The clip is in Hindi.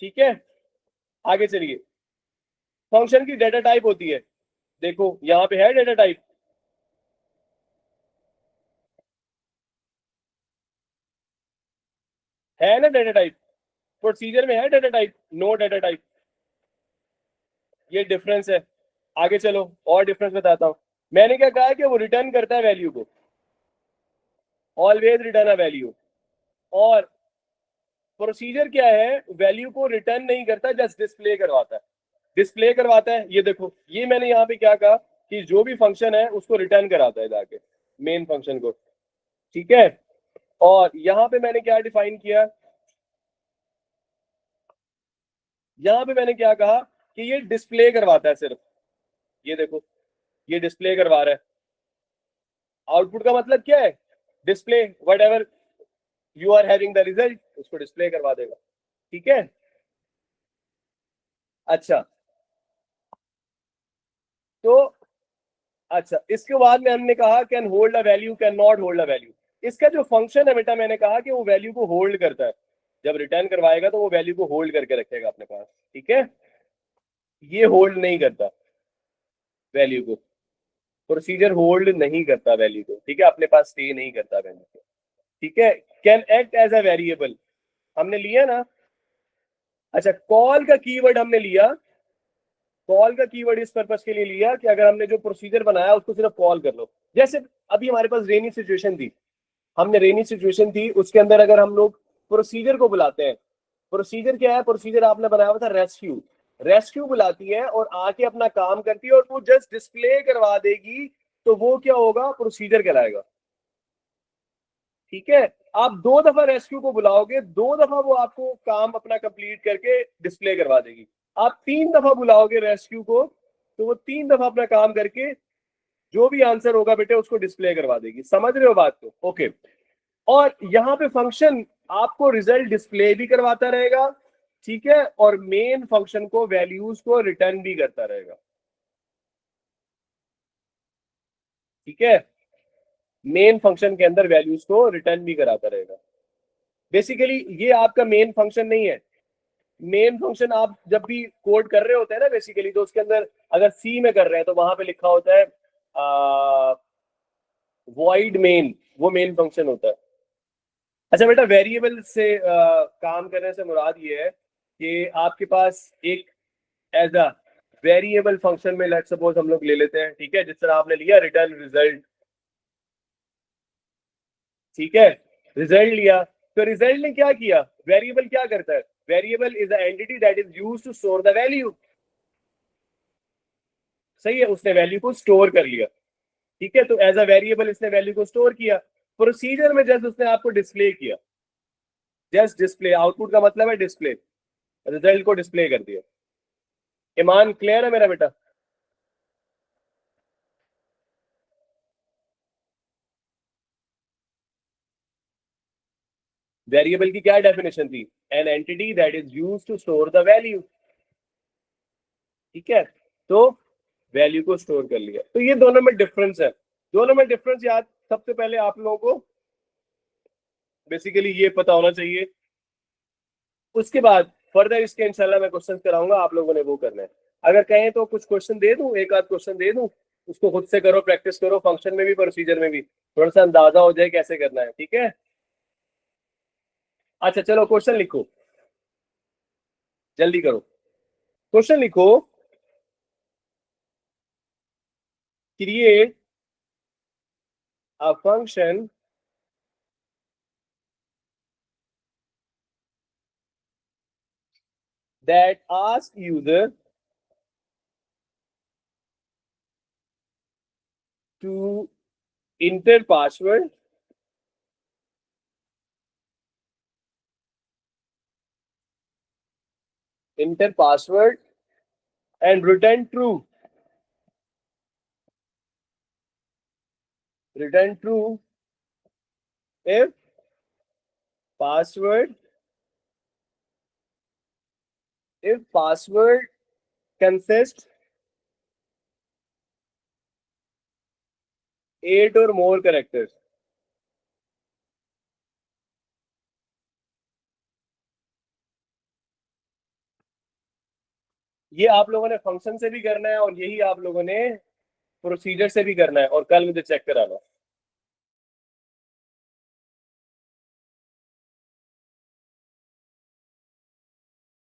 ठीक है, आगे चलिए। फंक्शन की डेटा टाइप होती है, देखो यहाँ पे है डेटा टाइप, है ना डेटा टाइप। प्रोसीजर में है data type, no data type. ये डिफरेंस है। आगे चलो और डिफरेंस बताता हूं। मैंने क्या कहा कि वो रिटर्न करता है वैल्यू को, ऑलवेज रिटर्न अ वैल्यू। और प्रोसीजर क्या है, वैल्यू को रिटर्न नहीं करता, जस्ट डिस्प्ले करवाता है। डिस्प्ले करवाता है, ये देखो, ये मैंने यहाँ पे क्या कहा कि जो भी फंक्शन है उसको रिटर्न कराता है जाके, मेन फंक्शन को। ठीक है, और यहाँ पे मैंने क्या डिफाइन किया, यहाँ पे मैंने क्या कहा कि ये डिस्प्ले करवाता है सिर्फ। ये देखो, ये डिस्प्ले करवा रहा है। आउटपुट का मतलब क्या है, display, whatever you are having the result उसको डिस्प्ले करवा देगा। ठीक है, अच्छा। तो अच्छा, इसके बाद में हमने कहा can hold a value, can not hold a value. इसका जो फंक्शन है बेटा, मैंने कहा कि वो वैल्यू को होल्ड करता है, जब रिटर्न करवाएगा तो वो वैल्यू को होल्ड करके रखेगा अपने पास। ठीक है, ये होल्ड नहीं करता वैल्यू को, प्रोसीजर होल्ड नहीं करता वैल्यू को, ठीक है, अपने पास स्टे नहीं करता वैल्यू को। ठीक है, can act as a variable, हमने लिया ना। अच्छा, कॉल का कीवर्ड हमने लिया, कॉल का कीवर्ड इस पर्पस के लिए लिया कि अगर हमने जो प्रोसीजर बनाया उसको सिर्फ कॉल कर लो। जैसे अभी हमारे पास रेनी सिचुएशन थी, हमने रेनी सिचुएशन थी, उसके अंदर अगर हम लोग प्रोसीजर को बुलाते हैं, प्रोसीजर क्या है, प्रोसीजर आपने बनाया हुआ था रेस्क्यू, रेस्क्यू बुलाती है और आके अपना काम करती है और वो जस्ट डिस्प्ले करवा देगी, तो वो क्या होगा, प्रोसीजर कहलाएगा। ठीक है, आप दो दफा रेस्क्यू को बुलाओगे, दो दफा वो आपको काम अपना कंप्लीट करके डिस्प्ले करवा देगी। आप तीन दफा बुलाओगे रेस्क्यू को, तो वो तीन दफा अपना काम करके जो भी आंसर होगा बेटे उसको डिस्प्ले करवा देगी। समझ रहे हो बात को? ओके। और यहाँ पे फंक्शन आपको रिजल्ट डिस्प्ले भी करवाता रहेगा, ठीक है, और मेन फंक्शन को वैल्यूज को रिटर्न भी करता रहेगा। ठीक है, मेन फंक्शन के अंदर वैल्यूज को रिटर्न भी कराता रहेगा। बेसिकली ये आपका मेन फंक्शन नहीं है। मेन फंक्शन आप जब भी कोड कर रहे होते हैं ना बेसिकली, तो उसके अंदर अगर सी में कर रहे हैं तो वहां पे लिखा होता है वॉइड मेन, वो मेन फंक्शन होता है। अच्छा बेटा, वेरिएबल से काम करने से मुराद ये है कि आपके पास एक एज अ वेरिएबल फंक्शन में, लेट्स सपोज हम लोग ले लेते हैं, ठीक है, जिस तरह आपने लिया रिटर्न रिजल्ट। ठीक है, रिजल्ट लिया, तो रिजल्ट ने क्या किया, वेरिएबल क्या करता है, variable is the entity that is used to store the value. सही है, उसने वैल्यू को स्टोर कर लिया। ठीक है, तो एज अ वेरिएबल इसने वैल्यू को स्टोर किया। प्रोसीजर में जस्ट उसने आपको डिस्प्ले किया, जस्ट डिस्प्ले, आउटपुट का मतलब है डिस्प्ले, रिजल्ट को डिस्प्ले कर दिया। ईमान क्लियर है मेरा बेटा? वेरिएबल की क्या डेफिनेशन थी, an entity that is used to store the value. ठीक है, तो वैल्यू को स्टोर कर लिया। तो ये दोनों में डिफरेंस है, दोनों में डिफरेंस याद सबसे पहले आप लोगों को बेसिकली ये पता होना चाहिए। उसके बाद फर्दर इसके इंशाल्लाह मैं क्वेश्चन कराऊंगा, आप लोगों ने वो करना है। अगर कहें तो कुछ क्वेश्चन दे दूं, एक आध क्वेश्चन दे दूं, उसको खुद से करो, प्रैक्टिस करो, फंक्शन में भी प्रोसीजर में भी थोड़ा सा अंदाजा हो जाए कैसे करना है। ठीक है, अच्छा चलो क्वेश्चन लिखो, जल्दी करो, क्वेश्चन लिखो। Create a function that asks user to enter password, enter password and return true, return true if password, if password consists 8 or more characters। ये आप लोगों ने फंक्शन से भी करना है और यही आप लोगों ने प्रोसीजर से भी करना है, और कल मुझे चेक कराना।